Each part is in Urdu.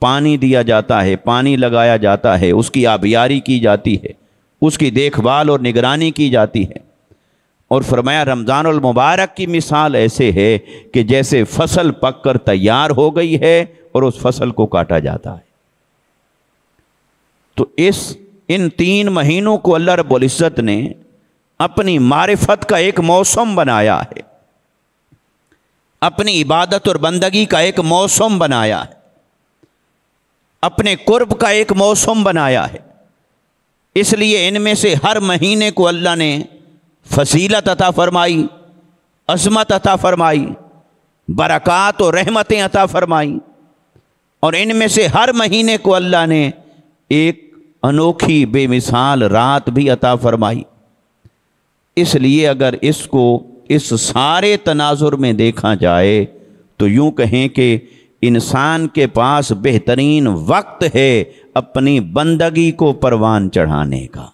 پانی دیا جاتا ہے، پانی لگایا جاتا ہے، اس کی آبیاری کی جاتی ہے، اس کی دیکھ بھال اور نگرانی کی جاتی ہے۔ اور فرمایا رمضان المبارک کی مثال ایسے ہے کہ جیسے فصل پک کر تیار ہو گئی ہے اور اس فصل کو کاٹا جاتا ہے۔ تو ان 3 مہینوں کو اللہ رب العزت نے اپنی معرفت کا ایک موسم بنایا ہے، اپنی عبادت اور بندگی کا ایک موسم بنایا ہے، اپنے قرب کا ایک موسم بنایا ہے۔ اس لیے ان میں سے ہر مہینے کو اللہ نے فضیلت عطا فرمائی، عظمت عطا فرمائی، برکات اور رحمتیں عطا فرمائی، اور ان میں سے ہر مہینے کو اللہ نے ایک انوکھی بے مثال رات بھی عطا فرمائی۔ اس لیے اگر اس کو اس سارے تناظر میں دیکھا جائے تو یوں کہیں کہ انسان کے پاس بہترین وقت ہے اپنی بندگی کو پروان چڑھانے کا،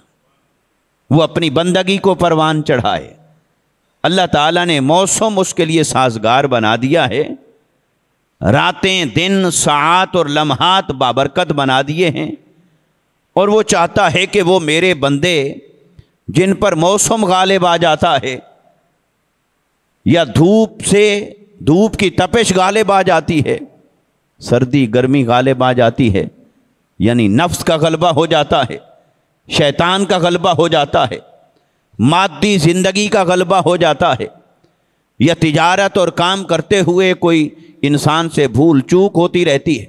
وہ اپنی بندگی کو پروان چڑھائے۔ اللہ تعالیٰ نے موسم اس کے لیے سازگار بنا دیا ہے، راتیں، دن، ساعات اور لمحات بابرکت بنا دیے ہیں، اور وہ چاہتا ہے کہ وہ میرے بندے جن پر موسم غالب آ جاتا ہے یا دھوپ کی تپش غالب آ جاتی ہے، سردی گرمی غالب آ جاتی ہے، یعنی نفس کا غلبہ ہو جاتا ہے، شیطان کا غلبہ ہو جاتا ہے، مادی زندگی کا غلبہ ہو جاتا ہے، یا تجارت اور کام کرتے ہوئے کوئی انسان سے بھول چوک ہوتی رہتی ہے،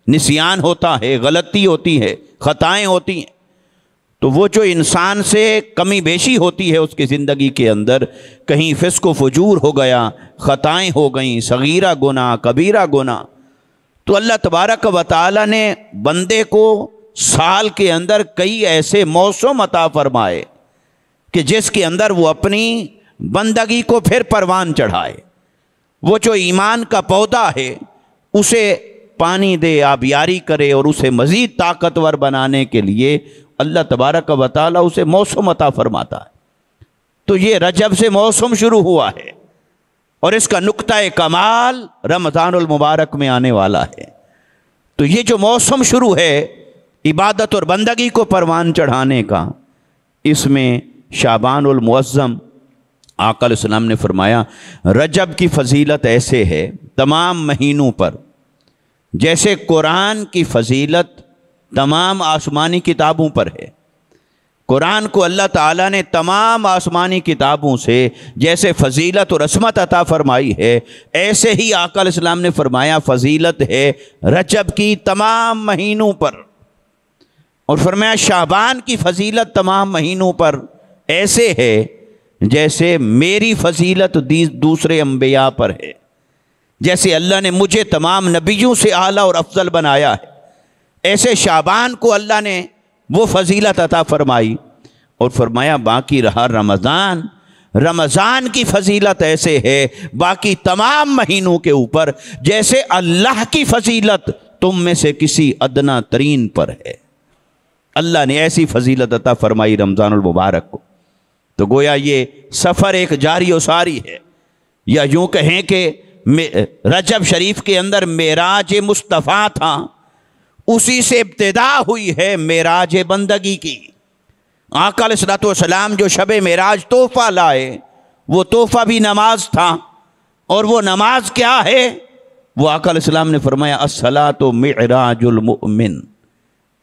نسیان ہوتا ہے، غلطی ہوتی ہے، خطائیں ہوتی ہیں، تو وہ جو انسان سے کمی بیشی ہوتی ہے اس کی زندگی کے اندر، کہیں فسق و فجور ہو گیا، خطائیں ہو گئیں، صغیرہ گناہ، کبیرہ گناہ، تو اللہ تبارک و تعالی نے بندے کو سال کے اندر کئی ایسے موسم عطا فرمائے کہ جس کے اندر وہ اپنی بندگی کو پھر پروان چڑھائے۔ وہ جو ایمان کا پودا ہے اسے پانی دے، آبیاری کرے، اور اسے مزید طاقتور بنانے کے لیے اللہ تبارک و تعالی اسے موسم عطا فرماتا ہے۔ تو یہ رجب سے موسم شروع ہوا ہے، اور اس کا نقطہ کمال رمضان المبارک میں آنے والا ہے۔ تو یہ جو موسم شروع ہے عبادت اور بندگی کو پروان چڑھانے کا، اس میں شعبان المعظم آقا علیہ السلام نے فرمایا رجب کی فضیلت ایسے ہے تمام مہینوں پر جیسے قرآن کی فضیلت تمام آسمانی کتابوں پر ہے۔ قرآن کو اللہ تعالیٰ نے تمام آسمانی کتابوں سے جیسے فضیلت اور عصمت عطا فرمائی ہے، ایسے ہی آقا علیہ السلام نے فرمایا فضیلت ہے رجب کی تمام مہینوں پر، اور فرمایا شعبان کی فضیلت تمام مہینوں پر ایسے ہے جیسے میری فضیلت دوسرے انبیاء پر ہے، جیسے اللہ نے مجھے تمام نبیوں سے اعلیٰ اور افضل بنایا ہے، ایسے شعبان کو اللہ نے وہ فضیلت عطا فرمائی، اور فرمایا باقی رہا رمضان، رمضان کی فضیلت ایسے ہے باقی تمام مہینوں کے اوپر جیسے اللہ کی فضیلت تم میں سے کسی ادنا ترین پر ہے۔ اللہ نے ایسی فضیلت عطا فرمائی رمضان المبارک کو۔ تو گویا یہ سفر ایک جاری و ساری ہے، یا یوں کہیں کہ رجب شریف کے اندر معراج مصطفیٰ تھا، اسی سے ابتدا ہوئی ہے معراج بندگی کی۔ آقا علیہ السلام جو شب معراج تحفہ لائے، وہ تحفہ بھی نماز تھا، اور وہ نماز کیا ہے؟ وہ آقا علیہ السلام نے فرمایا الصلاۃ معراج المؤمن،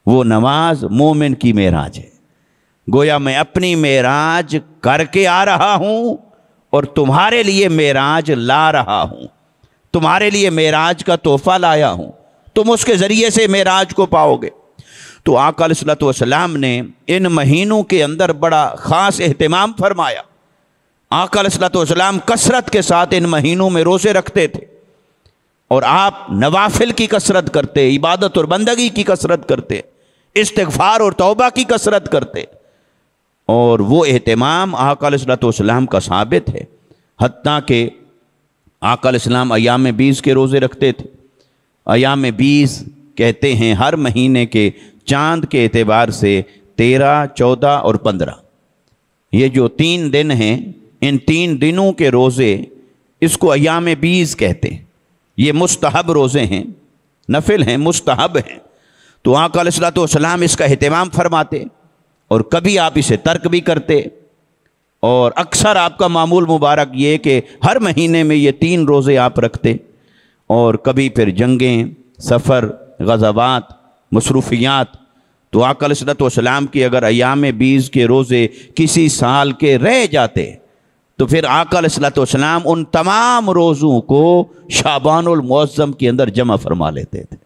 وہ نماز مومن کی معراج ہے۔ گویا میں اپنی معراج کر کے آ رہا ہوں اور تمہارے لیے معراج لا رہا ہوں، تمہارے لیے معراج کا تحفہ لایا ہوں، تم اس کے ذریعے سے معراج کو پاؤ گے۔ تو آقا علیہ السلام نے ان مہینوں کے اندر بڑا خاص اہتمام فرمایا۔ آقا علیہ السلام کثرت کے ساتھ ان مہینوں میں روزے رکھتے تھے، اور آپ نوافل کی کثرت کرتے، عبادت اور بندگی کی کثرت کرتے، استغفار اور توبہ کی کثرت کرتے، اور وہ اہتمام آقا علیہ السلام کا ثابت ہے، حتیٰ کہ آقا علیہ السلام ایام 20 کے روزے رکھتے تھے۔ ایام 20 کہتے ہیں ہر مہینے کے چاند کے اعتبار سے 13، 14 اور 15، یہ جو 3 دن ہیں، ان 3 دنوں کے روزے اس کو ایام 20 کہتے ہیں۔ یہ مستحب روزے ہیں، نفل ہیں، مستحب ہیں، تو آقا علیہ الصلوۃ والسلام اس کا اہتمام فرماتے، اور کبھی آپ اسے ترک بھی کرتے، اور اکثر آپ کا معمول مبارک یہ کہ ہر مہینے میں یہ 3 روزے آپ رکھتے، اور کبھی پھر جنگیں، سفر، غزوات، مصروفیات، تو آقا علیہ الصلوۃ والسلام کی اگر ایام بیز کے روزے کسی سال کے رہ جاتے تو پھر آقا علیہ الصلوۃ والسلام ان تمام روزوں کو شعبان المعظم کے اندر جمع فرما لیتے تھے۔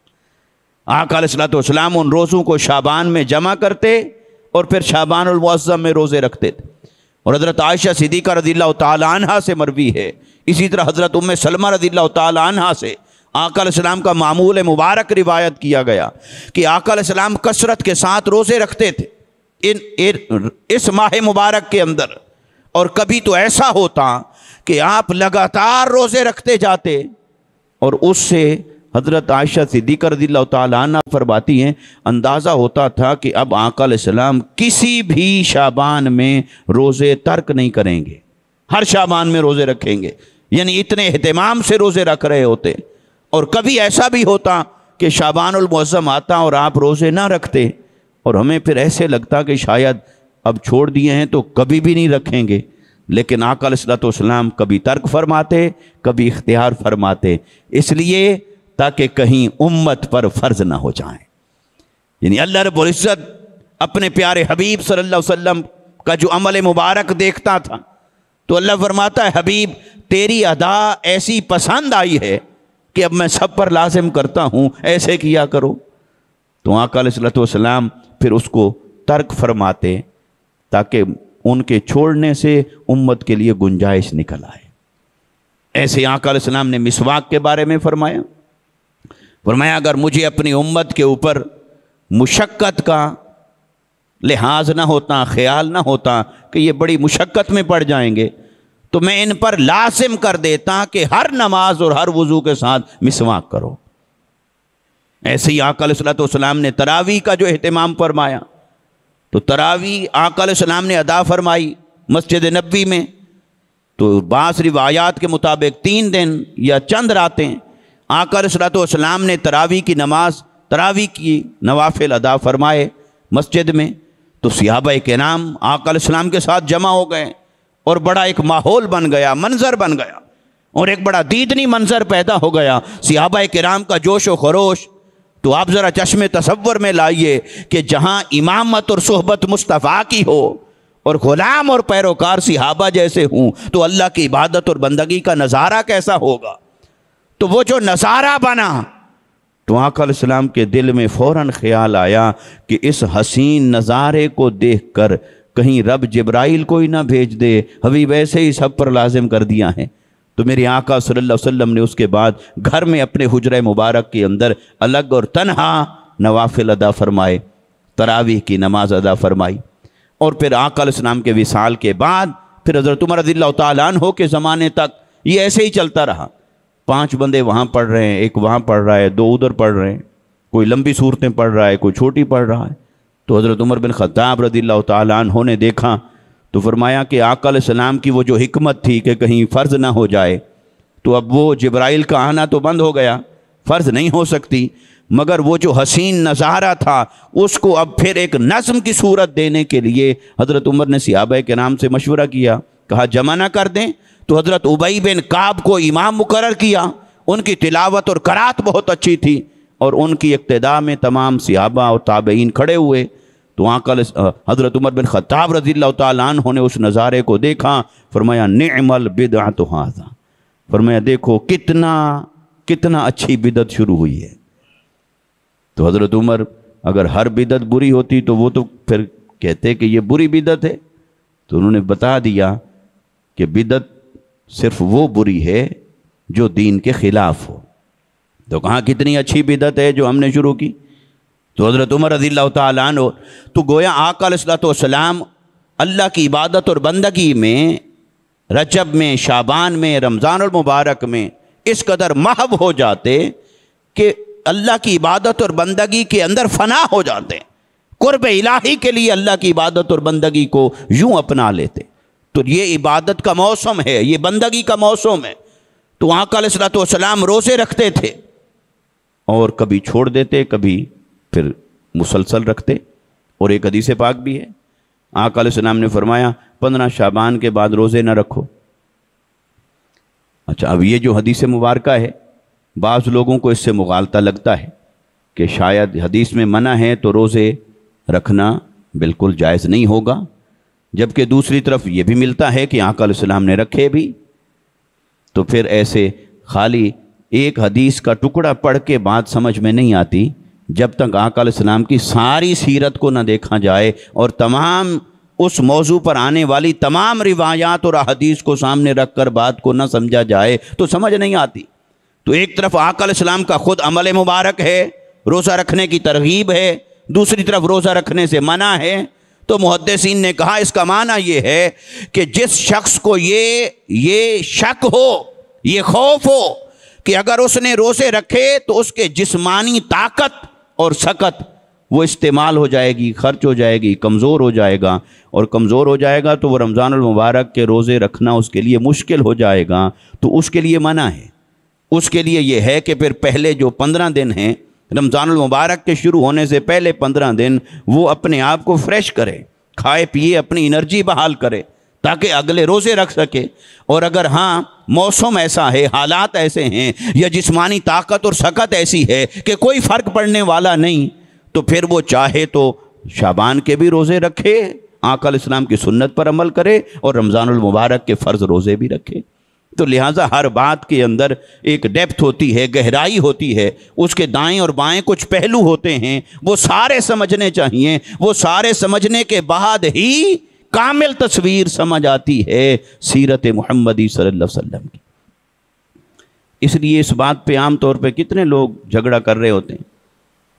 آقا علیہ الصلوۃ والسلام ان روزوں کو شعبان میں جمع کرتے اور پھر شعبان المعظم میں روزے رکھتے تھے۔ اور حضرت عائشہ صدیقہ رضی اللہ تعالی عنہا سے مروی ہے، اسی طرح حضرت ام سلمہ رضی اللہ تعالی عنہا سے آقا علیہ السلام کا معمول مبارک روایت کیا گیا کہ آقا علیہ السلام کثرت کے ساتھ روزے رکھتے تھے اس ماہ مبارک کے اندر، اور کبھی تو ایسا ہوتا کہ آپ لگاتار روزے رکھتے جاتے، اور اس سے حضرت عائشہ صدیقہ رضی اللہ تعالیٰ عنہ فرماتی ہیں اندازہ ہوتا تھا کہ اب آقا علیہ السلام کسی بھی شعبان میں روزے ترک نہیں کریں گے، ہر شعبان میں روزے رکھیں گے، یعنی اتنے اہتمام سے روزے رکھ رہے ہوتے۔ اور کبھی ایسا بھی ہوتا کہ شعبان المعظم آتا اور آپ روزے نہ رکھتے، اور ہمیں پھر ایسے لگتا کہ شاید اب چھوڑ دیے ہیں تو کبھی بھی نہیں رکھیں گے، لیکن آقا علیہ الصلوۃ والسلام کبھی ترک فرماتے، کبھی اختیار فرماتے، اس لیے تاکہ کہیں امت پر فرض نہ ہو جائیں۔ یعنی اللہ رب العزت اپنے پیارے حبیب صلی اللہ علیہ وسلم کا جو عمل مبارک دیکھتا تھا تو اللہ فرماتا ہے حبیب تیری ادا ایسی پسند آئی ہے کہ اب میں سب پر لازم کرتا ہوں، ایسے کیا کرو۔ تو آقا علیہ الصلوۃ والسلام پھر اس کو ترک فرماتے تاکہ ان کے چھوڑنے سے امت کے لیے گنجائش نکل آئے۔ ایسے آقا علیہ السلام نے مسواک کے بارے میں فرمایا اگر مجھے اپنی امت کے اوپر مشقت کا لحاظ نہ ہوتا، خیال نہ ہوتا کہ یہ بڑی مشقت میں پڑ جائیں گے، تو میں ان پر لازم کر دیتا کہ ہر نماز اور ہر وضو کے ساتھ مسواک کرو۔ ایسے ہی آقا علیہ الصلوۃ والسلام نے تراویح کا جو اہتمام فرمایا، تو تراویح آقا علیہ السلام نے ادا فرمائی مسجد نبوی میں، تو بعض روایات کے مطابق 3 دن یا چند راتیں آقا علیہ الصلوۃ والسلام نے تراویح کی نوافل ادا فرمائے مسجد میں۔ تو صحابہ کرام آقا علیہ السلام کے ساتھ جمع ہو گئے، اور بڑا ایک ماحول بن گیا، منظر بن گیا، اور ایک بڑا دیدنی منظر پیدا ہو گیا، صحابہ کرام کا جوش و خروش۔ تو آپ ذرا چشم تصور میں لائیے کہ جہاں امامت اور صحبت مصطفیٰ کی ہو اور غلام اور پیروکار صحابہ جیسے ہوں تو اللہ کی عبادت اور بندگی کا نظارہ کیسا ہوگا۔ تو وہ جو نظارہ بنا تو آقا علیہ السلام کے دل میں فوراً خیال آیا کہ اس حسین نظارے کو دیکھ کر کہیں رب جبرائیل کو ہی نہ بھیج دے، حبیب ایسے ہی سب پر لازم کر دیا ہے۔ تو میرے آقا صلی اللہ علیہ وسلم نے اس کے بعد گھر میں اپنے حجرہ مبارک کے اندر الگ اور تنہا نوافل ادا فرمائے، تراویح کی نماز ادا فرمائی۔ اور پھر آقا علیہ السلام کے وصال کے بعد پھر حضرت عمر رضی اللہ تعالیٰ عنہ کے زمانے تک یہ ایسے ہی چلتا رہا، 5 بندے وہاں پڑھ رہے ہیں، ایک وہاں پڑھ رہا ہے، 2 ادھر پڑھ رہے ہیں، کوئی لمبی صورتیں پڑھ رہا ہے، کوئی چھوٹی پڑھ رہا ہے۔ تو حضرت عمر بن خطاب رضی اللہ تعالیٰ عنہ نے دیکھا تو فرمایا کہ آقا علیہ السلام کی وہ جو حکمت تھی کہ کہیں فرض نہ ہو جائے، تو اب وہ جبرائیل کا آنا تو بند ہو گیا، فرض نہیں ہو سکتی، مگر وہ جو حسین نظارہ تھا اس کو اب پھر ایک نظم کی صورت دینے کے لیے حضرت عمر نے صحابہ کرام سے مشورہ کیا، کہا جمع نہ کر دیں۔ تو حضرت ابی بن کعب کو امام مقرر کیا، ان کی تلاوت اور قرات بہت اچھی تھی، اور ان کی اقتداء میں تمام صحابہ اور تابعین کھڑے ہوئے۔ تو حضرت عمر بن خطاب رضی اللہ تعالیٰ عنہ نے اس نظارے کو دیکھا، فرمایا نعم البدعۃ ھذا، فرمایا دیکھو کتنا اچھی بدعت شروع ہوئی ہے۔ تو حضرت عمر اگر ہر بدعت بری ہوتی تو وہ تو پھر کہتے کہ یہ بری بدعت ہے، تو انہوں نے بتا دیا کہ بدعت صرف وہ بری ہے جو دین کے خلاف ہو۔ تو کہاں کتنی اچھی بدعت ہے جو ہم نے شروع کی۔ تو حضرت عمر رضی اللہ تعالیٰ عنہ تو گویا آقا علیہ الصلوۃ والسلام اللہ کی عبادت اور بندگی میں رجب میں، شعبان میں، رمضان المبارک میں اس قدر محو ہو جاتے کہ اللہ کی عبادت اور بندگی کے اندر فنا ہو جاتے، قرب الہی کے لیے اللہ کی عبادت اور بندگی کو یوں اپنا لیتے۔ تو یہ عبادت کا موسم ہے، یہ بندگی کا موسم ہے۔ تو آقا علیہ الصلوۃ والسلام روزے رکھتے تھے، اور کبھی چھوڑ دیتے کبھی پھر مسلسل رکھتے۔ اور ایک حدیث پاک بھی ہے، آقا علیہ السلام نے فرمایا 15 شعبان کے بعد روزے نہ رکھو۔ اچھا، اب یہ جو حدیث مبارکہ ہے بعض لوگوں کو اس سے مغالطہ لگتا ہے کہ شاید حدیث میں منع ہے تو روزے رکھنا بالکل جائز نہیں ہوگا، جبکہ دوسری طرف یہ بھی ملتا ہے کہ آقا علیہ السلام نے رکھے بھی۔ تو پھر ایسے خالی ایک حدیث کا ٹکڑا پڑھ کے بات سمجھ میں نہیں آتی جب تک آقا علیہ السلام کی ساری سیرت کو نہ دیکھا جائے اور تمام اس موضوع پر آنے والی تمام روایات اور احادیث کو سامنے رکھ کر بات کو نہ سمجھا جائے تو سمجھ نہیں آتی۔ تو ایک طرف آقا علیہ السلام کا خود عمل مبارک ہے، روزہ رکھنے کی ترغیب ہے، دوسری طرف روزہ رکھنے سے منع ہے۔ تو محدثین نے کہا اس کا معنی یہ ہے کہ جس شخص کو یہ شک ہو، یہ خوف ہو کہ اگر اس نے روزے رکھے تو اس کے جسمانی طاقت اور سکت وہ استعمال ہو جائے گی، خرچ ہو جائے گی، کمزور ہو جائے گا، اور کمزور ہو جائے گا تو وہ رمضان المبارک کے روزے رکھنا اس کے لیے مشکل ہو جائے گا، تو اس کے لیے منع ہے۔ اس کے لیے یہ ہے کہ پھر پہلے جو 15 دن ہیں رمضان المبارک کے شروع ہونے سے پہلے 15 دن وہ اپنے آپ کو فریش کرے، کھائے پیے اپنی انرجی بحال کرے تاکہ اگلے روزے رکھ سکے۔ اور اگر ہاں موسم ایسا ہے، حالات ایسے ہیں، یا جسمانی طاقت اور سکت ایسی ہے کہ کوئی فرق پڑنے والا نہیں، تو پھر وہ چاہے تو شعبان کے بھی روزے رکھے، آقا علیہ السلام کی سنت پر عمل کرے، اور رمضان المبارک کے فرض روزے بھی رکھے۔ تو لہٰذا ہر بات کے اندر ایک ڈیپتھ ہوتی ہے، گہرائی ہوتی ہے، اس کے دائیں اور بائیں کچھ پہلو ہوتے ہیں، وہ سارے سمجھنے چاہیے۔ وہ سارے سمجھنے کے بعد ہی کامل تصویر سمجھ آتی ہے سیرت محمدی صلی اللہ علیہ وسلم کی۔ اس لیے اس بات پہ عام طور پہ کتنے لوگ جھگڑا کر رہے ہوتے ہیں،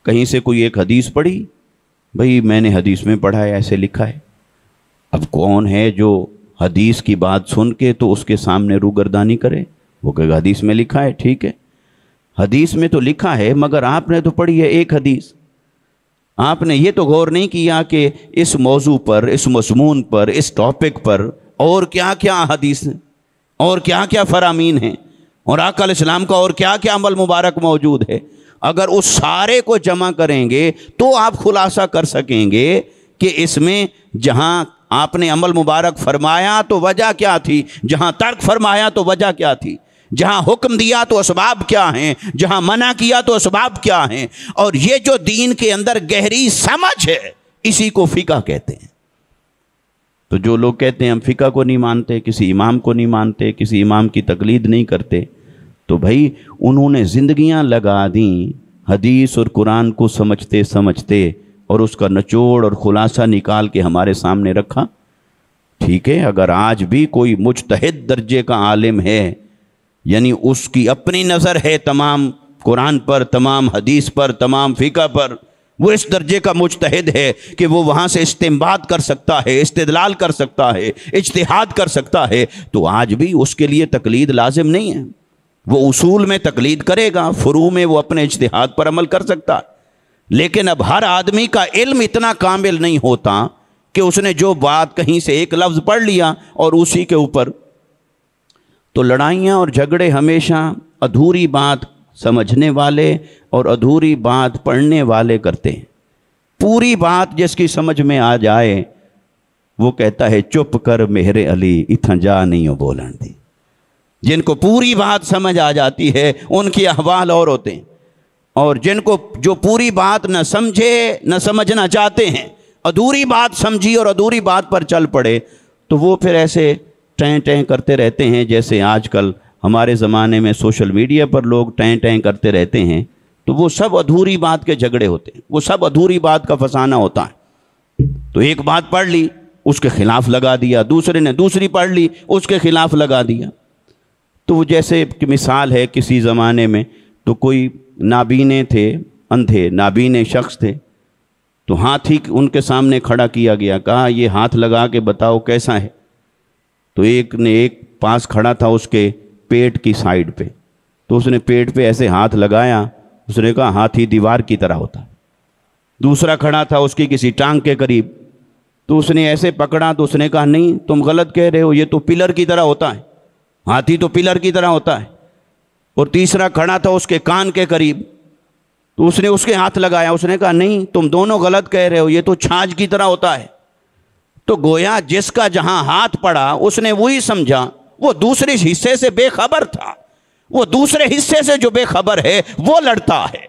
کہیں سے کوئی ایک حدیث پڑھی، بھئی میں نے حدیث میں پڑھا ہے، ایسے لکھا ہے۔ اب کون ہے جو حدیث کی بات سن کے تو اس کے سامنے روگردانی کرے؟ وہ کہے گا حدیث میں لکھا ہے، ٹھیک ہے، حدیث میں تو لکھا ہے، مگر آپ نے تو پڑھی ہے ایک حدیث، آپ نے یہ تو غور نہیں کیا کہ اس موضوع پر، اس مضمون پر، اس ٹاپک پر اور کیا کیا حدیث ہیں، اور کیا کیا فرامین ہیں، اور آقا علیہ السلام کا اور کیا کیا عمل مبارک موجود ہے۔ اگر اس سارے کو جمع کریں گے تو آپ خلاصہ کر سکیں گے کہ اس میں جہاں آپ نے عمل مبارک فرمایا تو وجہ کیا تھی، جہاں ترک فرمایا تو وجہ کیا تھی، جہاں حکم دیا تو اسباب کیا ہیں، جہاں منع کیا تو اسباب کیا ہیں۔ اور یہ جو دین کے اندر گہری سمجھ ہے اسی کو فقہ کہتے ہیں۔ تو جو لوگ کہتے ہیں ہم فقہ کو نہیں مانتے، کسی امام کو نہیں مانتے، کسی امام کی تقلید نہیں کرتے، تو بھائی انہوں نے زندگیاں لگا دیں حدیث اور قرآن کو سمجھتے سمجھتے، اور اس کا نچوڑ اور خلاصہ نکال کے ہمارے سامنے رکھا۔ ٹھیک ہے، اگر آج بھی کوئی مجتہد درجے کا عالم ہے، یعنی اس کی اپنی نظر ہے تمام قرآن پر، تمام حدیث پر، تمام فقہ پر، وہ اس درجے کا مجتہد ہے کہ وہ وہاں سے استنباط کر سکتا ہے، استدلال کر سکتا ہے، اجتہاد کر سکتا ہے، تو آج بھی اس کے لیے تقلید لازم نہیں ہے۔ وہ اصول میں تقلید کرے گا، فروع میں وہ اپنے اجتہاد پر عمل کر سکتا ہے۔ لیکن اب ہر آدمی کا علم اتنا کامل نہیں ہوتا کہ اس نے جو بات کہیں سے ایک لفظ پڑھ لیا اور اسی کے اوپر۔ تو لڑائیاں اور جھگڑے ہمیشہ ادھوری بات سمجھنے والے اور ادھوری بات پڑھنے والے کرتے ہیں۔ پوری بات جس کی سمجھ میں آ جائے وہ کہتا ہے چپ کر مہر علی اتھا جا نہیں ہو بولن دی۔ جن کو پوری بات سمجھ آ جاتی ہے ان کی احوال اور ہوتے ہیں، اور جن کو جو پوری بات نہ سمجھے نہ سمجھنا چاہتے ہیں، ادھوری بات سمجھی اور ادھوری بات پر چل پڑے، تو وہ پھر ایسے ٹیں ٹیں کرتے رہتے ہیں جیسے آج کل ہمارے زمانے میں سوشل میڈیا پر لوگ ٹیں ٹیں کرتے رہتے ہیں۔ تو وہ سب ادھوری بات کے جھگڑے ہوتے ہیں، وہ سب ادھوری بات کا فسانہ ہوتا ہے۔ تو ایک بات پڑھ لی اس کے خلاف لگا دیا، دوسرے نے دوسری پڑھ لی اس کے خلاف لگا دیا۔ تو وہ جیسے کہ مثال ہے کسی زمانے میں تو کوئی نابینے تھے، اندھے نابینے شخص تھے، تو ہاتھ ہی ان کے سامنے کھڑا کیا گیا، کہا یہ ہاتھ لگا کے بتاؤ کیسا ہے۔ تو ایک نے ایک پاس کھڑا تھا اس کے پیٹ کی سائیڈ پہ، تو اس نے پیٹ پہ ایسے ہاتھ لگایا، اس نے کہا ہاتھی دیوار کی طرح ہوتا ہے۔ دوسرا کھڑا تھا اس کی کسی ٹانگ کے قریب، تو اس نے ایسے پکڑا تو اس نے کہا نہیں تم غلط کہہ رہے ہو، یہ تو پلر کی طرح ہوتا ہے، ہاتھی تو پلر کی طرح ہوتا ہے۔ اور تیسرا کھڑا تھا اس کے کان کے قریب، تو اس نے اس کے ہاتھ لگایا، اس نے کہا نہیں تم دونوں غلط کہہ رہے ہو، یہ تو چھاچھ کی طرح ہوتا ہے۔ تو گویا جس کا جہاں ہاتھ پڑا اس نے وہی سمجھا، وہ دوسرے حصے سے بے خبر تھا، وہ دوسرے حصے سے جو بے خبر ہے وہ لڑتا ہے،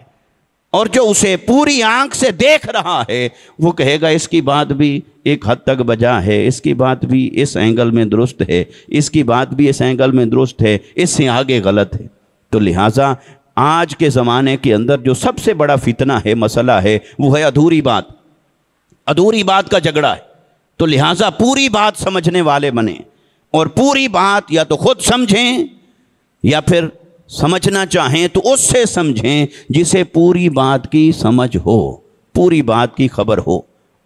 اور جو اسے پوری آنکھ سے دیکھ رہا ہے وہ کہے گا اس کی بات بھی ایک حد تک بجا ہے، اس کی بات بھی اس اینگل میں درست ہے، اس کی بات بھی اس اینگل میں درست ہے، اس سے آگے غلط ہے۔ تو لہٰذا آج کے زمانے کے اندر جو سب سے بڑا فتنہ ہے، مسئلہ ہے، وہ ہے ادھوری بات، ادھوری بات کا جھگڑا ہے۔ تو لہٰذا پوری بات سمجھنے والے بنیں، اور پوری بات یا تو خود سمجھیں یا پھر سمجھنا چاہیں تو اس سے سمجھیں جسے پوری بات کی سمجھ ہو، پوری بات کی خبر ہو۔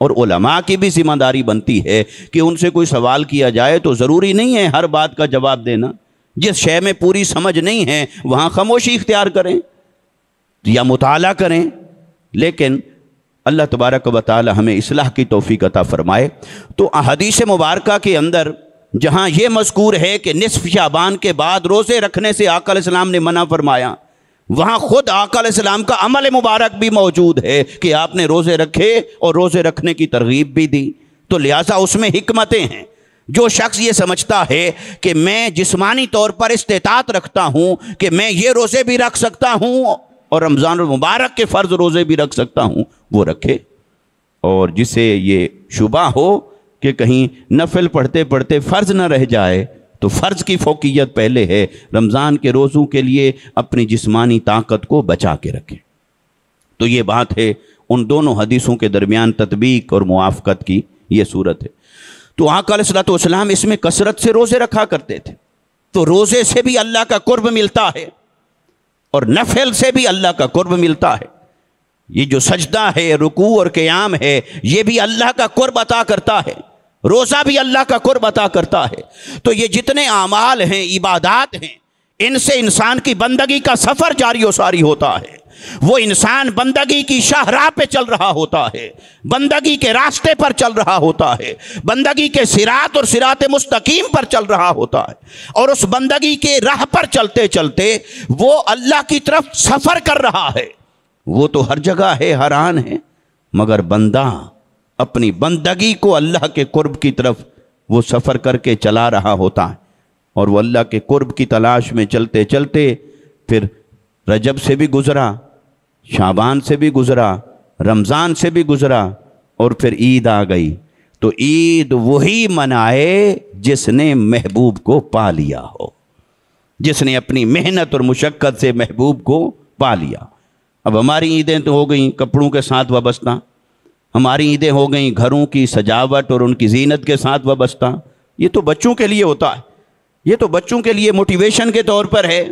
اور علماء کی بھی ذمہ داری بنتی ہے کہ ان سے کوئی سوال کیا جائے تو ضروری نہیں ہے ہر بات کا جواب دینا، جس شے میں پوری سمجھ نہیں ہے وہاں خاموشی اختیار کریں یا مطالعہ کریں، لیکن اللہ تبارک و تعالی ہمیں اصلاح کی توفیق عطا فرمائے۔ تو حدیث مبارکہ کے اندر جہاں یہ مذکور ہے کہ نصف شعبان کے بعد روزے رکھنے سے آقا علیہ السلام نے منع فرمایا، وہاں خود آقا علیہ السلام کا عمل مبارک بھی موجود ہے کہ آپ نے روزے رکھے اور روزے رکھنے کی ترغیب بھی دی۔ تو لہٰذا اس میں حکمتیں ہیں۔ جو شخص یہ سمجھتا ہے کہ میں جسمانی طور پر استطاعت رکھتا ہوں کہ میں یہ روزے بھی رکھ سکتا ہوں اور رمضان المبارک کے فرض روزے بھی رکھ سکتا ہوں، وہ رکھے۔ اور جسے یہ شبہ ہو کہ کہیں نفل پڑھتے پڑھتے فرض نہ رہ جائے تو فرض کی فوقیت پہلے ہے، رمضان کے روزوں کے لیے اپنی جسمانی طاقت کو بچا کے رکھیں۔ تو یہ بات ہے ان دونوں حدیثوں کے درمیان تطبیق اور موافقت کی یہ صورت ہے۔ تو آقا علیہ السلام اس میں کثرت سے روزے رکھا کرتے تھے، تو روزے سے بھی اللہ کا قرب ملتا ہے اور نفل سے بھی اللہ کا قرب ملتا ہے۔ یہ جو سجدہ ہے، رکوع اور قیام ہے، یہ بھی اللہ کا قرب عطا کرتا ہے، روزہ بھی اللہ کا قرب عطا کرتا ہے۔ تو یہ جتنے اعمال ہیں، عبادات ہیں، ان سے انسان کی بندگی کا سفر جاری و ساری ہوتا ہے، وہ انسان بندگی کی شاہراہ پہ چل رہا ہوتا ہے، بندگی کے راستے پر چل رہا ہوتا ہے، بندگی کے صراط اور صراط مستقیم پر چل رہا ہوتا ہے، اور اس بندگی کے راہ پر چلتے چلتے وہ اللہ کی طرف سفر کر رہا ہے۔ وہ تو ہر جگہ ہے، ہر آن ہے، مگر بندہ اپنی بندگی کو اللہ کے قرب کی طرف وہ سفر کر کے چلا رہا ہوتا ہے، اور وہ اللہ کے قرب کی تلاش میں چلتے چلتے پھر رجب سے بھی گزرا، شعبان سے بھی گزرا، رمضان سے بھی گزرا، اور پھر عید آ گئی۔ تو عید وہی منائے جس نے محبوب کو پا لیا ہو، جس نے اپنی محنت اور مشقت سے محبوب کو پا لیا۔ اب ہماری عیدیں تو ہو گئیں کپڑوں کے ساتھ وابستہ، ہماری عیدیں ہو گئیں گھروں کی سجاوٹ اور ان کی زینت کے ساتھ وابستہ۔ یہ تو بچوں کے لیے ہوتا ہے، یہ تو بچوں کے لیے موٹیویشن کے طور پر ہے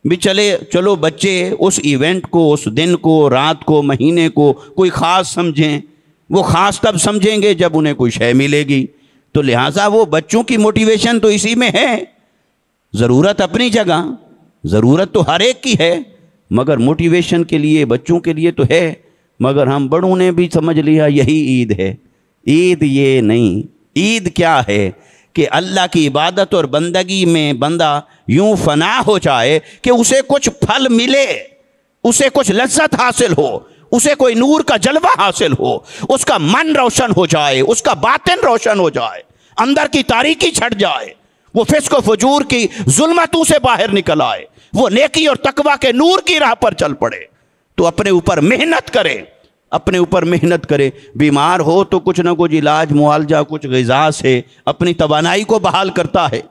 بھی چلو بچے اس ایونٹ کو، اس دن کو، رات کو، مہینے کو کوئی خاص سمجھیں۔ وہ خاص تب سمجھیں گے جب انہیں کوئی شے ملے گی۔ تو لہٰذا وہ بچوں کی موٹیویشن تو اسی میں ہے، ضرورت اپنی جگہ، ضرورت تو ہر ایک کی ہے، مگر موٹیویشن کے لیے بچوں کے لیے تو ہے، مگر ہم بڑوں نے بھی سمجھ لیا یہی عید ہے۔ عید یہ نہیں، عید کیا ہے کہ اللہ کی عبادت اور بندگی میں بندہ یوں فنا ہو جائے کہ اسے کچھ پھل ملے، اسے کچھ لذت حاصل ہو، اسے کوئی نور کا جلوہ حاصل ہو، اس کا من روشن ہو جائے، اس کا باطن روشن ہو جائے، اندر کی تاریکی چھٹ جائے، وہ فسق و فجور کی ظلمتوں سے باہر نکل آئے، وہ نیکی اور تقوی کے نور کی راہ پر چل پڑے۔ تو اپنے اوپر محنت کرے، اپنے اوپر محنت کرے۔ بیمار ہو تو کچھ نہ کچھ علاج معالجہ، کچھ غذا سے اپنی توانائی کو بحال کرتا ہے۔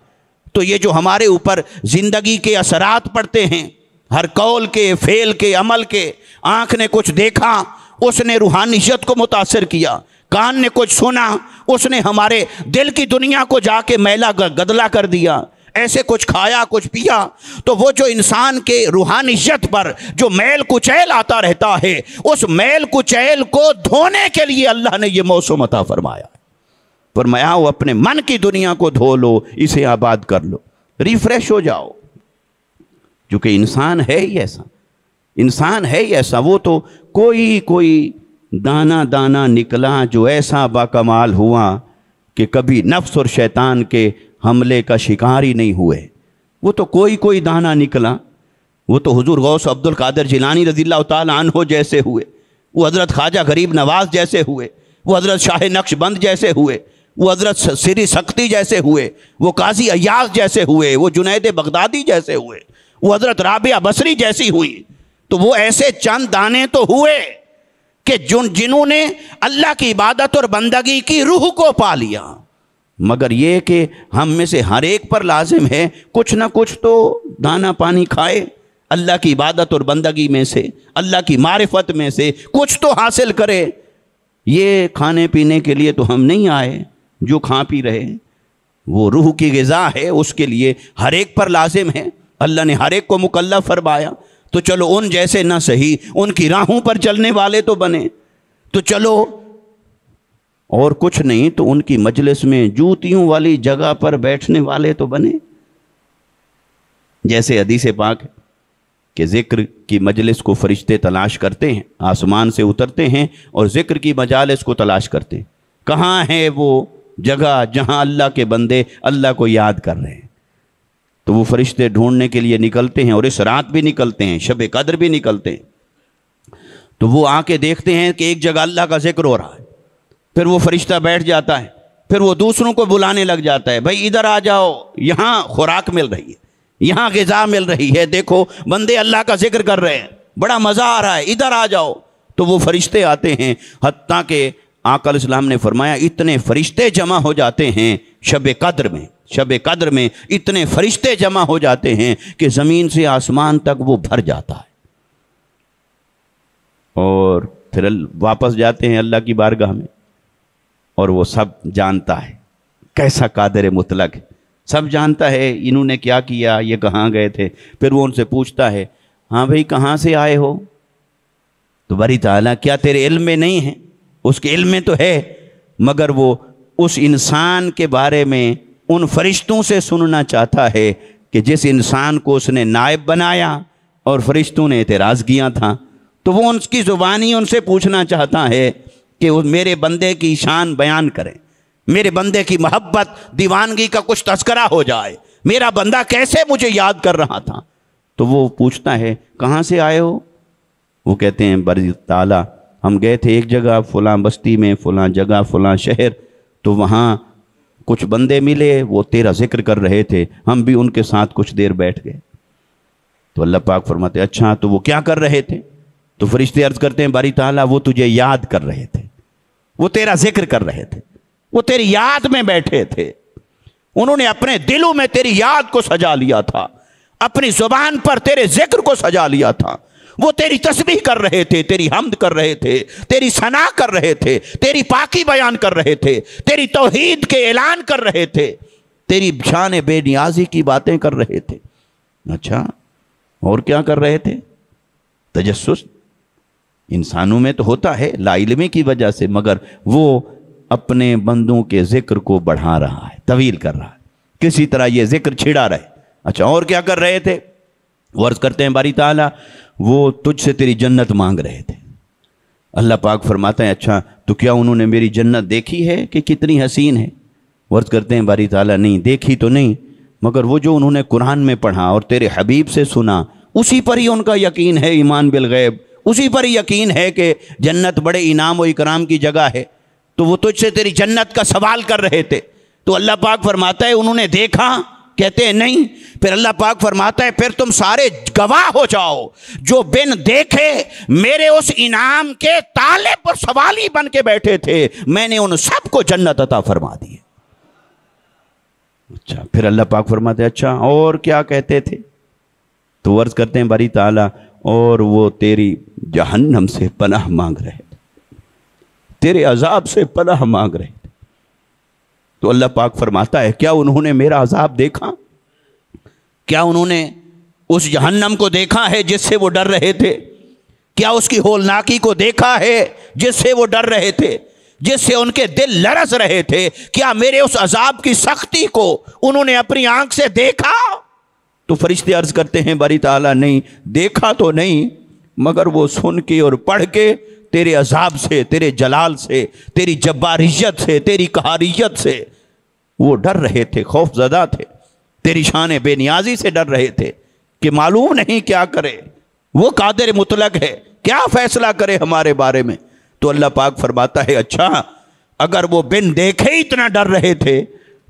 تو یہ جو ہمارے اوپر زندگی کے اثرات پڑتے ہیں، ہر قول کے، فعل کے، عمل کے، آنکھ نے کچھ دیکھا، اس نے روحانیت کو متاثر کیا، کان نے کچھ سنا، اس نے ہمارے دل کی دنیا کو جا کے میلا گدلا کر دیا، ایسے کچھ کھایا، کچھ پیا، تو وہ جو انسان کے روحانیت پر جو میل کچیل آتا رہتا ہے، اس میل کچیل کو دھونے کے لیے اللہ نے یہ موسم عطا فرمایا۔ فرمایا وہ اپنے من کی دنیا کو دھو لو، اسے آباد کر لو، ریفریش ہو جاؤ۔ کیونکہ انسان ہے ہی ایسا، انسان ہے ہی ایسا، وہ تو کوئی دانا دانا نکلا جو ایسا باکمال ہوا کہ کبھی نفس اور شیطان کے حملے کا شکار ہی نہیں ہوئے۔ وہ تو کوئی دانا نکلا وہ تو حضور غوث عبد القادر جیلانی رضی اللہ تعالیٰ عنہ جیسے ہوئے، وہ حضرت خواجہ غریب نواز جیسے ہوئے، وہ حضرت شاہ نقش بند جیسے ہوئے، وہ حضرت سری سختی جیسے ہوئے، وہ قاضی ایاز جیسے ہوئے، وہ جنید بغدادی جیسے ہوئے، وہ حضرت رابعہ بصری جیسی ہوئی. تو وہ ایسے چند دانے تو ہوئے کہ جنہوں نے اللہ کی عبادت اور بندگی کی روح کو پا لیا. مگر یہ کہ ہم میں سے ہر ایک پر لازم ہے کچھ نہ کچھ تو دانا پانی کھائے، اللہ کی عبادت اور بندگی میں سے، اللہ کی معرفت میں سے کچھ تو حاصل کرے. یہ کھانے پینے کے لیے تو ہم نہیں آئے، جو کھا پی رہے وہ روح کی غذا ہے، اس کے لیے ہر ایک پر لازم ہے. اللہ نے ہر ایک کو مکلف فرمایا. تو چلو ان جیسے نہ صحیح، ان کی راہوں پر چلنے والے تو بنے. تو چلو اور کچھ نہیں تو ان کی مجلس میں جوتیوں والی جگہ پر بیٹھنے والے تو بنے. جیسے حدیث پاک ہے کہ ذکر کی مجلس کو فرشتے تلاش کرتے ہیں، آسمان سے اترتے ہیں اور ذکر کی مجالس کو تلاش کرتے ہیں. کہاں ہے وہ جگہ جہاں اللہ کے بندے اللہ کو یاد کر رہے ہیں؟ تو وہ فرشتے ڈھونڈنے کے لیے نکلتے ہیں، اور اس رات بھی نکلتے ہیں، شب قدر بھی نکلتے ہیں. تو وہ آ کے دیکھتے ہیں کہ ایک جگہ اللہ کا ذکر ہو رہا ہے، پھر وہ فرشتہ بیٹھ جاتا ہے، پھر وہ دوسروں کو بلانے لگ جاتا ہے، بھائی ادھر آ جاؤ، یہاں خوراک مل رہی ہے، یہاں غذا مل رہی ہے، دیکھو بندے اللہ کا ذکر کر رہے ہیں، بڑا مزہ آ رہا ہے، ادھر آ جاؤ. تو وہ فرشتے آتے ہیں، حتیٰ کہ آقا علیہ السلام نے فرمایا اتنے فرشتے جمع ہو جاتے ہیں شب قدر میں اتنے فرشتے جمع ہو جاتے ہیں کہ زمین سے آسمان تک وہ بھر جاتا ہے. اور پھر واپس جاتے ہیں اللہ کی بارگاہ میں، اور وہ سب جانتا ہے کیسا قادر مطلق ہے، سب جانتا ہے انہوں نے کیا کیا، یہ کہاں گئے تھے. پھر وہ ان سے پوچھتا ہے ہاں بھئی کہاں سے آئے ہو؟ تو باری تعالیٰ کیا تیرے علم میں نہیں ہے؟ اس کے علم میں تو ہے، مگر وہ اس انسان کے بارے میں ان فرشتوں سے سننا چاہتا ہے کہ جس انسان کو اس نے نائب بنایا اور فرشتوں نے اعتراض کیا تھا. تو وہ ان کی زبانی ان سے پوچھنا چاہتا ہے کہ وہ میرے بندے کی شان بیان کریں، میرے بندے کی محبت دیوانگی کا کچھ تذکرہ ہو جائے، میرا بندہ کیسے مجھے یاد کر رہا تھا. تو وہ پوچھتا ہے کہاں سے آئے ہو؟ وہ کہتے ہیں باری تعالیٰ ہم گئے تھے ایک جگہ فلاں بستی میں، فلاں جگہ فلاں شہر، تو وہاں کچھ بندے ملے، وہ تیرا ذکر کر رہے تھے، ہم بھی ان کے ساتھ کچھ دیر بیٹھ گئے. تو اللہ پاک فرماتے اچھا تو وہ کیا کر رہے تھے؟ تو فرشتے عرض کرتے ہیں باری تعالیٰ وہ تجھے یاد کر رہے تھے، وہ تیرا ذکر کر رہے تھے، وہ تیری یاد میں بیٹھے تھے، انہوں نے اپنے دلوں میں تیری یاد کو سجا لیا تھا، اپنی زبان پر تیرے ذکر کو سجا لیا تھا. وہ تیری تسبیح کر رہے تھے، تیری حمد کر رہے تھے، تیری ثنا کر رہے تھے، تیری پاکی بیان کر رہے تھے، تیری توحید کے اعلان کر رہے تھے، تیری شان بے نیازی کی باتیں کر رہے تھے. اچھا اور کیا کر رہے تھے؟ تجسس انسانوں میں تو ہوتا ہے لا علمی کی وجہ سے، مگر وہ اپنے بندوں کے ذکر کو بڑھا رہا ہے، طویل کر رہا ہے، کسی طرح یہ ذکر چھڑا رہے. اچھا اور کیا کر رہے تھے؟ وہ عرض کرتے ہیں باری تعالیٰ وہ تجھ سے تیری جنت مانگ رہے تھے. اللہ پاک فرماتا ہے اچھا تو کیا انہوں نے میری جنت دیکھی ہے کہ کتنی حسین ہے؟ وہ عرض کرتے ہیں باری تعالیٰ نہیں دیکھی تو نہیں، مگر وہ جو انہوں نے قرآن میں پڑھا اور تیرے حبیب سے سنا اسی پر ہی ان کا یقین ہے، ایمان بالغیب اسی پر ہی یقین ہے کہ جنت بڑے انعام و اکرام کی جگہ ہے. تو وہ تجھ سے تیری جنت کا سوال کر رہے تھے. تو اللہ پاک فرماتا ہے انہوں نے دیکھا؟ کہتے ہیں نہیں. پھر اللہ پاک فرماتا ہے پھر تم سارے گواہ ہو جاؤ، جو بن دیکھے میرے اس انعام کے تالے پر سوالی بن کے بیٹھے تھے، میں نے ان سب کو جنت عطا فرما دی. اچھا پھر اللہ پاک فرماتے ہیں اچھا اور کیا کہتے تھے؟ تو عرض کرتے ہیں باری تعالیٰ اور وہ تیری جہنم سے پناہ مانگ رہے تھے، تیرے عذاب سے پناہ مانگ رہے تھے. تو اللہ پاک فرماتا ہے کیا انہوں نے میرا عذاب دیکھا؟ کیا انہوں نے اس جہنم کو دیکھا ہے جس سے وہ ڈر رہے تھے؟ کیا اس کی ہولناکی کو دیکھا ہے جس سے وہ ڈر رہے تھے، جس سے ان کے دل لرز رہے تھے؟ کیا میرے اس عذاب کی سختی کو انہوں نے اپنی آنکھ سے دیکھا؟ تو فرشتے عرض کرتے ہیں باری تعالیٰ نہیں دیکھا تو نہیں، مگر وہ سن کے اور پڑھ کے تیرے عذاب سے، تیرے جلال سے، تیری جباریت سے، تیری قہاریت سے وہ ڈر رہے تھے، خوف زدہ تھے، تیری شان بے نیازی سے ڈر رہے تھے کہ معلوم نہیں کیا کرے، وہ قادر مطلق ہے، کیا فیصلہ کرے ہمارے بارے میں۔ تو اللہ پاک فرماتا ہے اچھا اگر وہ بن دیکھے اتنا ڈر رہے تھے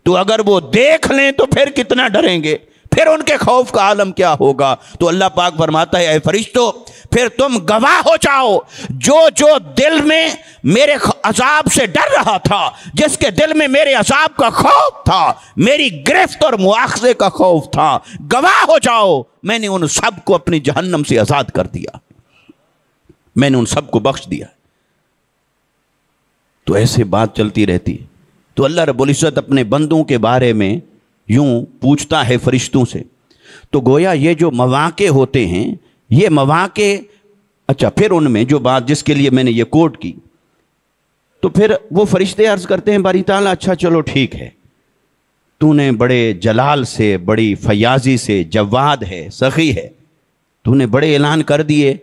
تو اگر وہ دیکھ لیں تو پھر کتنا ڈریں گے، پھر ان کے خوف کا عالم کیا ہوگا۔ تو اللہ پاک فرماتا ہے اے فرشتو پھر تم گواہ ہو جاؤ، جو جو دل میں میرے عذاب سے ڈر رہا تھا، جس کے دل میں میرے عذاب کا خوف تھا، میری گرفت اور مواخذے کا خوف تھا، گواہ ہو جاؤ میں نے ان سب کو اپنی جہنم سے آزاد کر دیا، میں نے ان سب کو بخش دیا۔ تو ایسے بات چلتی رہتی ہے۔ تو اللہ رب العزت اپنے بندوں کے بارے میں یوں پوچھتا ہے فرشتوں سے، تو گویا یہ جو مواقع ہوتے ہیں یہ مواقع، اچھا پھر ان میں جو بات جس کے لیے میں نے یہ کوٹ کی، تو پھر وہ فرشتے عرض کرتے ہیں باری تعالیٰ اچھا چلو ٹھیک ہے، تو نے بڑے جلال سے، بڑی فیاضی سے، جواد ہے، سخی ہے، تو نے بڑے اعلان کر دیے،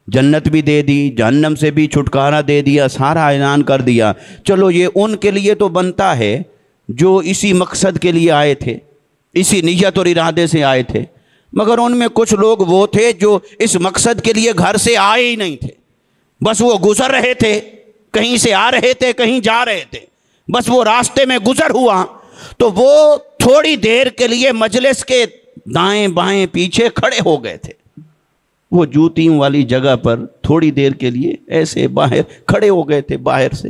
جنت بھی دے دی، جہنم سے بھی چھٹکارا دے دیا، سارا اعلان کر دیا، چلو یہ ان کے لیے تو بنتا ہے جو اسی مقصد کے لیے آئے تھے، اسی نیت اور ارادے سے آئے تھے، مگر ان میں کچھ لوگ وہ تھے جو اس مقصد کے لیے گھر سے آئے ہی نہیں تھے، بس وہ گزر رہے تھے، کہیں سے آ رہے تھے کہیں جا رہے تھے، بس وہ راستے میں گزر ہوا، تو وہ تھوڑی دیر کے لیے مجلس کے دائیں بائیں پیچھے کھڑے ہو گئے تھے، وہ جوتیوں والی جگہ پر تھوڑی دیر کے لیے ایسے باہر کھڑے ہو گئے تھے باہر سے۔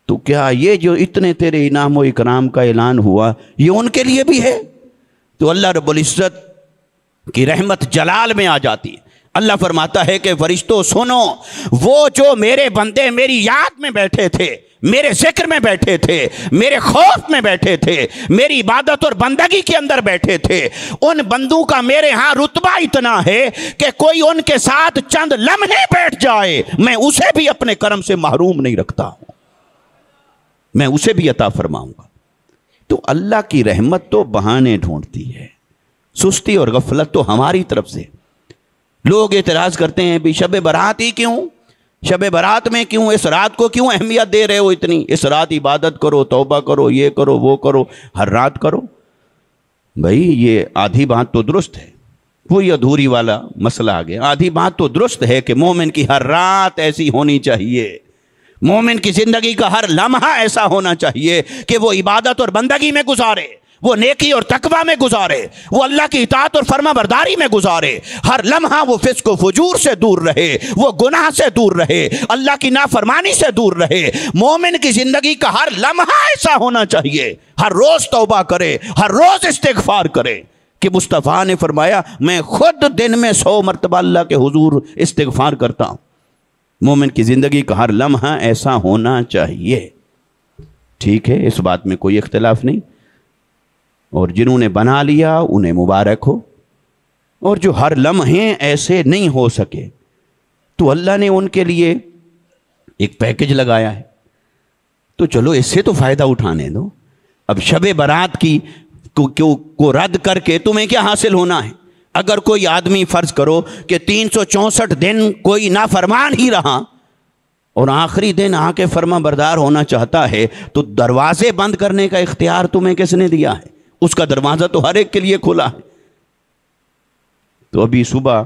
تو کیا یہ جو اتنے تیرے انعام و اکرام کا اعلان ہوا یہ ان کے لیے بھی ہے؟ تو اللہ رب العزت کی رحمت جلال میں آ جاتی ہے۔ اللہ فرماتا ہے کہ فرشتوں سنو، وہ جو میرے بندے میری یاد میں بیٹھے تھے، میرے ذکر میں بیٹھے تھے، میرے خوف میں بیٹھے تھے، میری عبادت اور بندگی کے اندر بیٹھے تھے، ان بندوں کا میرے ہاں رتبہ اتنا ہے کہ کوئی ان کے ساتھ چند لمحے بیٹھ جائے میں اسے بھی اپنے کرم سے محروم نہیں رکھتا ہوں، میں اسے بھی عطا فرماؤں گا۔ تو اللہ کی رحمت تو بہانے ڈھونڈتی ہے، سستی اور غفلت تو ہماری طرف سے۔ لوگ اعتراض کرتے ہیں بھی شب برات ہی کیوں، شب برات میں کیوں، اس رات کو کیوں اہمیت دے رہے ہو اتنی، اس رات عبادت کرو، توبہ کرو، یہ کرو وہ کرو، ہر رات کرو۔ بھائی یہ آدھی بات تو درست ہے، وہی ادھوری والا مسئلہ آ گیا۔ آدھی بات تو درست ہے کہ مومن کی ہر رات ایسی ہونی چاہیے، مومن کی زندگی کا ہر لمحہ ایسا ہونا چاہیے کہ وہ عبادت اور بندگی میں گزارے، وہ نیکی اور تقوی میں گزارے، وہ اللہ کی اطاعت اور فرما برداری میں گزارے، ہر لمحہ وہ فسق و فجور سے دور رہے، وہ گناہ سے دور رہے، اللہ کی نافرمانی سے دور رہے۔ مومن کی زندگی کا ہر لمحہ ایسا ہونا چاہیے، ہر روز توبہ کرے، ہر روز استغفار کرے، کہ مصطفیٰ نے فرمایا میں خود دن میں 100 مرتبہ اللہ کے حضور استغفار کرتا ہوں۔ مومن کی زندگی کا ہر لمحہ ایسا ہونا چاہیے، ٹھیک ہے، اس بات میں کوئی اختلاف نہیں، اور جنہوں نے بنا لیا انہیں مبارک ہو، اور جو ہر لمحے ایسے نہیں ہو سکے تو اللہ نے ان کے لیے ایک پیکج لگایا ہے، تو چلو اس سے تو فائدہ اٹھانے دو۔ اب شب برات کی کو رد کر کے تمہیں کیا حاصل ہونا ہے؟ اگر کوئی آدمی فرض کرو کہ 364 دن کوئی نافرمان ہی رہا اور آخری دن آ کے فرما بردار ہونا چاہتا ہے تو دروازے بند کرنے کا اختیار تمہیں کس نے دیا ہے؟ اس کا دروازہ تو ہر ایک کے لیے کھلا ہے۔ تو ابھی صبح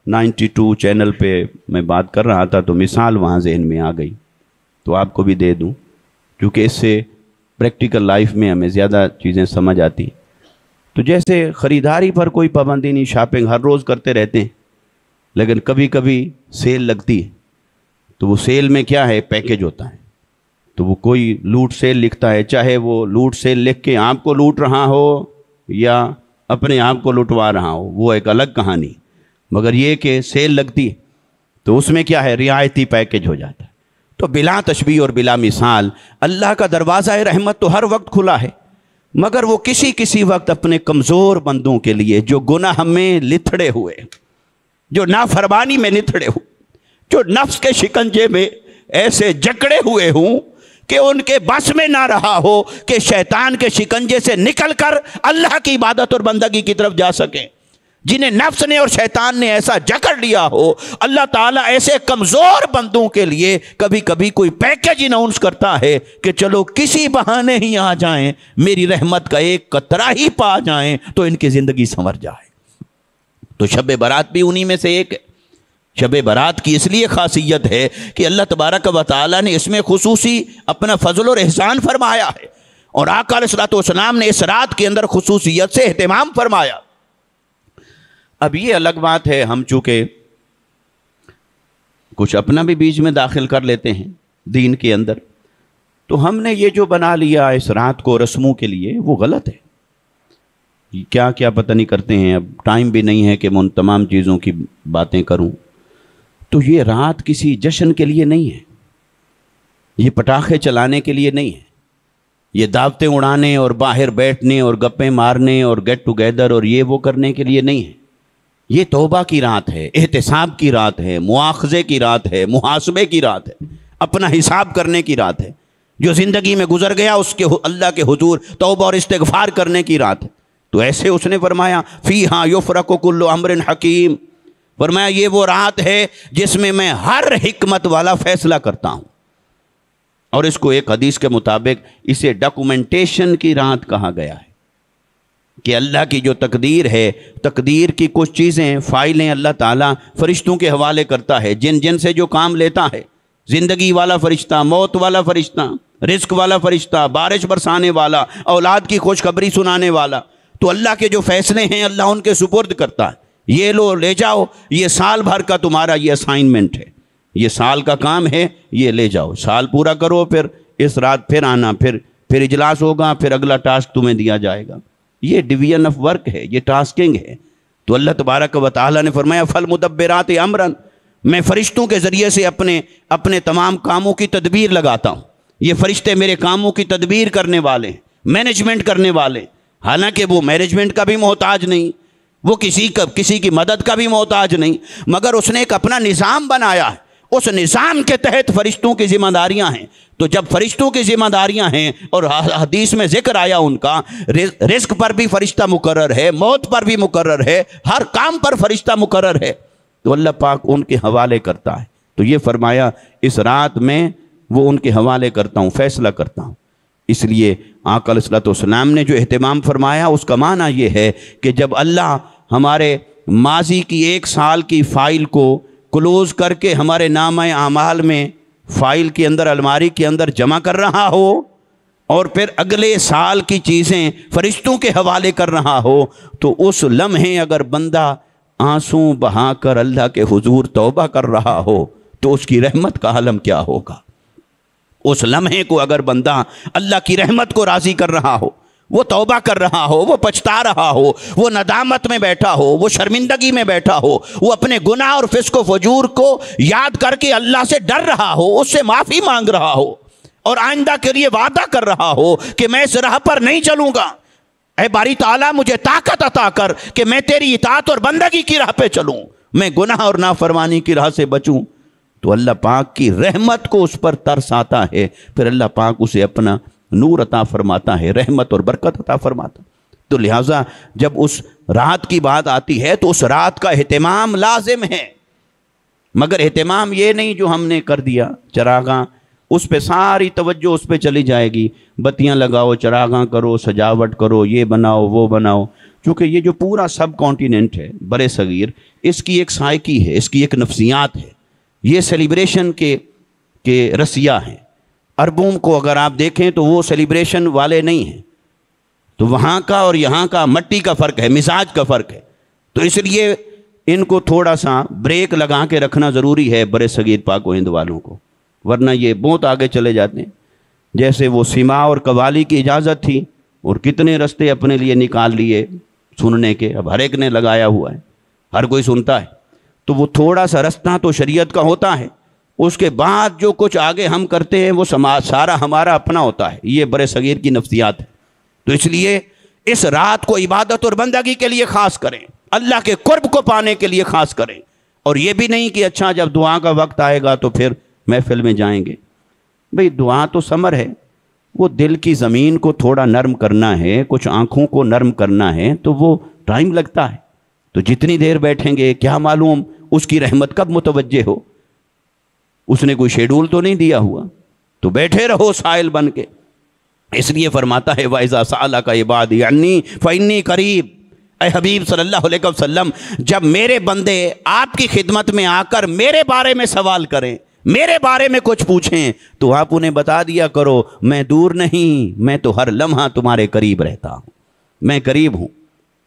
92 چینل پہ میں بات کر رہا تھا تو مثال وہاں ذہن میں آ گئی، تو آپ کو بھی دے دوں کیونکہ اس سے پریکٹیکل لائف میں ہمیں زیادہ چیزیں سمجھ آتی۔ تو جیسے خریداری پر کوئی پابندی نہیں، شاپنگ ہر روز کرتے رہتے ہیں، لیکن کبھی کبھی سیل لگتی ہے، تو وہ سیل میں کیا ہے؟ پیکج ہوتا ہے، تو وہ کوئی لوٹ سیل لکھتا ہے، چاہے وہ لوٹ سیل لکھ کے آپ کو لوٹ رہا ہو یا اپنے آپ کو لٹوا رہا ہو، وہ ایک الگ کہانی، مگر یہ کہ سیل لگتی ہے تو اس میں کیا ہے؟ رعایتی پیکج ہو جاتا ہے۔ تو بلا تشبیہ اور بلا مثال اللہ کا دروازہ رحمت تو ہر وقت کھلا ہے، مگر وہ کسی وقت اپنے کمزور بندوں کے لیے جو گناہ میں لتھڑے ہوئے، جو نافرمانی میں لتھڑے ہوئے، جو نفس کے شکنجے میں ایسے جکڑے ہوئے ہوں کہ ان کے بس میں نہ رہا ہو کہ شیطان کے شکنجے سے نکل کر اللہ کی عبادت اور بندگی کی طرف جا سکیں، جنہیں نفس نے اور شیطان نے ایسا جکڑ لیا ہو، اللہ تعالیٰ ایسے کمزور بندوں کے لیے کبھی کبھی کوئی پیکج اناؤنس کرتا ہے کہ چلو کسی بہانے ہی آ جائیں، میری رحمت کا ایک قطرہ ہی پا جائیں تو ان کی زندگی سنور جائے۔ تو شب برات بھی انہی میں سے ایک ہے۔ شب برات کی اس لیے خاصیت ہے کہ اللہ تبارک و تعالیٰ نے اس میں خصوصی اپنا فضل اور احسان فرمایا ہے، اور آقا علیہ الصلوۃ والسلام نے اس رات کے اندر خصوصیت سے اہتمام فرمایا۔ اب یہ الگ بات ہے، ہم چونکہ کچھ اپنا بھی بیچ میں داخل کر لیتے ہیں دین کے اندر، تو ہم نے یہ جو بنا لیا اس رات کو رسموں کے لیے، وہ غلط ہے۔ کیا کیا پتہ نہیں کرتے ہیں، اب ٹائم بھی نہیں ہے کہ میں ان تمام چیزوں کی باتیں کروں۔ تو یہ رات کسی جشن کے لیے نہیں ہے، یہ پٹاخے چلانے کے لیے نہیں ہے، یہ دعوتیں اڑانے اور باہر بیٹھنے اور گپیں مارنے اور گیٹ ٹوگیدر اور یہ وہ کرنے کے لیے نہیں ہے۔ یہ توبہ کی رات ہے، احتساب کی رات ہے، مواخذے کی رات ہے، محاسبے کی رات ہے، اپنا حساب کرنے کی رات ہے۔ جو زندگی میں گزر گیا اس کے اللہ کے حضور توبہ اور استغفار کرنے کی رات ہے۔ تو ایسے اس نے فرمایا فیہا یفرق کل امر حکیم، فرمایا یہ وہ رات ہے جس میں ہر حکمت والا فیصلہ کرتا ہوں۔ اور اس کو ایک حدیث کے مطابق اسے ڈاکومنٹیشن کی رات کہا گیا ہے، کہ اللہ کی جو تقدیر ہے، تقدیر کی کچھ چیزیں، فائلیں اللہ تعالیٰ فرشتوں کے حوالے کرتا ہے، جن سے جو کام لیتا ہے، زندگی والا فرشتہ، موت والا فرشتہ، رزق والا فرشتہ، بارش برسانے والا، اولاد کی خوشخبری سنانے والا، تو اللہ کے جو فیصلے ہیں اللہ ان کے سپرد کرتا ہے۔ یہ لو لے جاؤ، یہ سال بھر کا تمہارا یہ اسائنمنٹ ہے، یہ سال کا کام ہے، یہ لے جاؤ، سال پورا کرو، پھر اس رات پھر آنا، پھر اجلاس ہوگا، پھر اگلا ٹاسک تمہیں دیا جائے گا۔ یہ ڈویژن آف ورک ہے، یہ ٹاسکنگ ہے۔ تو اللہ تبارک و تعالیٰ نے فرمایا فالمدبرات امرا، میں فرشتوں کے ذریعے سے اپنے تمام کاموں کی تدبیر لگاتا ہوں۔ یہ فرشتے میرے کاموں کی تدبیر کرنے والے ہیں، مینجمنٹ کرنے والے ہیں۔ حالانکہ وہ مینجمنٹ کا بھی محتاج نہیں، وہ کسی کی مدد کا بھی محتاج نہیں، مگر اس نے ایک اپنا نظام بنایا ہے، اس نظام کے تحت فرشتوں کی ذمہ داریاں ہیں۔ تو جب فرشتوں کی ذمہ داریاں ہیں، اور حدیث میں ذکر آیا ان کا، رزق پر بھی فرشتہ مقرر ہے، موت پر بھی مقرر ہے، ہر کام پر فرشتہ مقرر ہے، تو اللہ پاک ان کے حوالے کرتا ہے۔ تو یہ فرمایا اس رات میں وہ ان کے حوالے کرتا ہوں، فیصلہ کرتا ہوں۔ اس لیے آقا علیہ الصلوۃ والسلام نے جو اہتمام فرمایا اس کا معنی یہ ہے کہ جب اللہ ہمارے ماضی کی 1 سال کی فائل کو کلوز کر کے ہمارے نامہ اعمال میں فائل کے اندر، الماری کے اندر جمع کر رہا ہو، اور پھر اگلے سال کی چیزیں فرشتوں کے حوالے کر رہا ہو، تو اس لمحے اگر بندہ آنسو بہا کر اللہ کے حضور توبہ کر رہا ہو تو اس کی رحمت کا عالم کیا ہوگا۔ اس لمحے کو اگر بندہ اللہ کی رحمت کو راضی کر رہا ہو، وہ توبہ کر رہا ہو، وہ پچھتا رہا ہو، وہ ندامت میں بیٹھا ہو، وہ شرمندگی میں بیٹھا ہو، وہ اپنے گناہ اور فسق و فجور کو یاد کر کے اللہ سے ڈر رہا ہو، اس سے معافی مانگ رہا ہو، اور آئندہ کے لیے وعدہ کر رہا ہو کہ میں اس راہ پر نہیں چلوں گا، اے باری تعالیٰ مجھے طاقت عطا کر کہ میں تیری اطاعت اور بندگی کی راہ پہ چلوں، میں گناہ اور نافرمانی کی راہ سے بچوں، تو اللہ پاک کی رحمت کو اس پر ترس آتا ہے، پھر اللہ پاک اسے اپنا نور عطا فرماتا ہے، رحمت اور برکت عطا فرماتا۔ تو لہٰذا جب اس رات کی بات آتی ہے تو اس رات کا اہتمام لازم ہے، مگر اہتمام یہ نہیں جو ہم نے کر دیا، چراغاں اس پہ ساری توجہ اس پہ چلی جائے گی، بتیاں لگاؤ، چراغاں کرو، سجاوٹ کرو، یہ بناؤ وہ بناؤ، چونکہ یہ جو پورا سب کانٹیننٹ ہے بر صغیر، اس کی ایک سائیکی ہے، اس کی ایک نفسیات ہے، یہ سیلیبریشن کے رسیہ ہیں۔ عربوں کو اگر آپ دیکھیں تو وہ سیلیبریشن والے نہیں ہیں، تو وہاں کا اور یہاں کا مٹی کا فرق ہے، مزاج کا فرق ہے، تو اس لیے ان کو تھوڑا سا بریک لگا کے رکھنا ضروری ہے بر صغیر پاک و ہند والوں کو، ورنہ یہ بہت آگے چلے جاتے ہیں۔ جیسے وہ سما اور قوالی کی اجازت تھی، اور کتنے رستے اپنے لیے نکال لیے سننے کے، اب ہر ایک نے لگایا ہوا ہے، ہر کوئی سنتا ہے، تو وہ تھوڑا سا رستہ تو شریعت کا ہوتا ہے، اس کے بعد جو کچھ آگے ہم کرتے ہیں وہ سارا ہمارا اپنا ہوتا ہے، یہ بر صغیر کی نفسیات ہے۔ تو اس لیے اس رات کو عبادت اور بندگی کے لیے خاص کریں، اللہ کے قرب کو پانے کے لیے خاص کریں، اور یہ بھی نہیں کہ اچھا جب دعا کا وقت آئے گا تو پھر محفل میں جائیں گے۔ بھئی دعا تو ثمر ہے، وہ دل کی زمین کو تھوڑا نرم کرنا ہے، کچھ آنکھوں کو نرم کرنا ہے، تو وہ ٹائم لگتا ہے، تو جتنی دیر بیٹھیں گے کیا معلوم اس کی رحمت کب متوجہ ہو، اس نے کوئی شیڈول تو نہیں دیا ہوا، تو بیٹھے رہو سائل بن کے۔ اس لیے فرماتا ہے وَإِذَا سَأَلَكَ عِبَادِي عَنِّي فَإِنِّي قَرِيب، اے حبیب صلی اللہ علیہ وسلم، جب میرے بندے آپ کی خدمت میں آ کر میرے بارے میں سوال کریں، میرے بارے میں کچھ پوچھیں، تو آپ انہیں بتا دیا کرو میں دور نہیں، میں تو ہر لمحہ تمہارے قریب رہتا ہوں، میں قریب ہوں،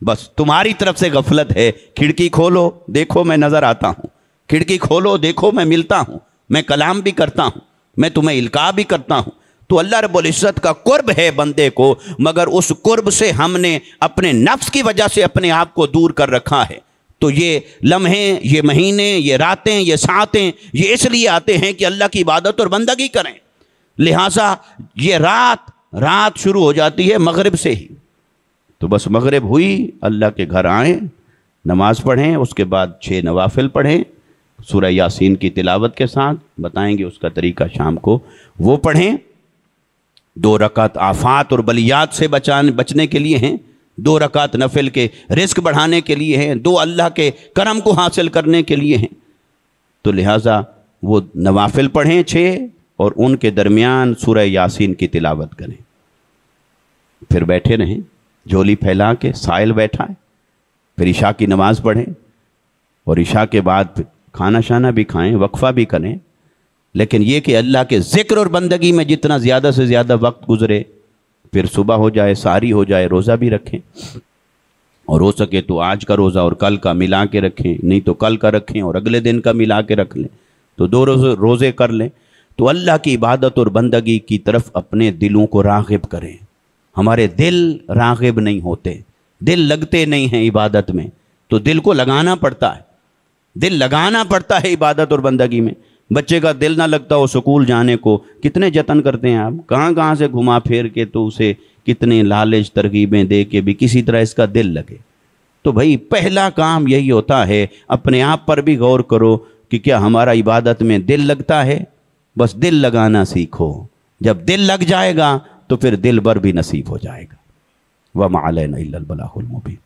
بس تمہاری طرف سے غفلت ہے۔ کھڑکی کھولو دیکھو میں نظر آتا ہوں، کھڑکی کھولو دیکھو میں ملتا ہوں، میں کلام بھی کرتا ہوں، میں تمہیں القاء بھی کرتا ہوں۔ تو اللہ رب العزت کا قرب ہے بندے کو، مگر اس قرب سے ہم نے اپنے نفس کی وجہ سے اپنے آپ کو دور کر رکھا ہے۔ تو یہ لمحے، یہ مہینے، یہ راتیں، یہ ساعتیں، یہ اس لیے آتے ہیں کہ اللہ کی عبادت اور بندگی کریں۔ لہٰذا یہ رات شروع ہو جاتی ہے مغرب سے ہی، تو بس مغرب ہوئی اللہ کے گھر آئیں، نماز پڑھیں، اس کے بعد 6 نوافل پڑھیں سورہ یاسین کی تلاوت کے ساتھ، بتائیں گے اس کا طریقہ شام کو، وہ پڑھیں۔ 2 رکعت آفات اور بلیات سے بچنے کے لیے ہیں، 2 رکعت نفل کے رزق بڑھانے کے لیے ہیں، 2 اللہ کے کرم کو حاصل کرنے کے لیے ہیں۔ تو لہٰذا وہ نوافل پڑھیں 6، اور ان کے درمیان سورہ یاسین کی تلاوت کریں، پھر بیٹھے رہیں جھولی پھیلا کے، سائل بیٹھا ہے، پھر عشاء کی نماز پڑھیں، اور عشاء کے بعد کھانا شانہ بھی کھائیں، وقفہ بھی کریں، لیکن یہ کہ اللہ کے ذکر اور بندگی میں جتنا زیادہ سے زیادہ وقت گزرے، پھر صبح ہو جائے، سحری ہو جائے، روزہ بھی رکھیں، اور ہو سکے تو آج کا روزہ اور کل کا ملا کے رکھیں، نہیں تو کل کا رکھیں اور اگلے دن کا ملا کے رکھ لیں، تو 2 روزے کر لیں۔ تو اللہ کی عبادت اور بندگی کی طرف اپنے دلوں کو راغب کریں۔ ہمارے دل راغب نہیں ہوتے، دل لگتے نہیں ہیں عبادت میں، تو دل کو لگانا پڑتا ہے، دل لگانا پڑتا ہے عبادت اور بندگی میں۔ بچے کا دل نہ لگتا ہو سکول جانے کو، کتنے جتن کرتے ہیں آپ، کہاں سے گھما پھیر کے تو اسے کتنے لالچ ترغیبیں دے کے بھی کسی طرح اس کا دل لگے۔ تو بھائی پہلا کام یہی ہوتا ہے، اپنے آپ پر بھی غور کرو کہ کیا ہمارا عبادت میں دل لگتا ہے۔ بس دل لگانا سیکھو، جب دل لگ جائے گا تو پھر دل بر بھی نصیب ہو جائے گا۔ وَمَا عَلَيْنَا إِلَّا الْبَلَاغُ الْمُبِينُ۔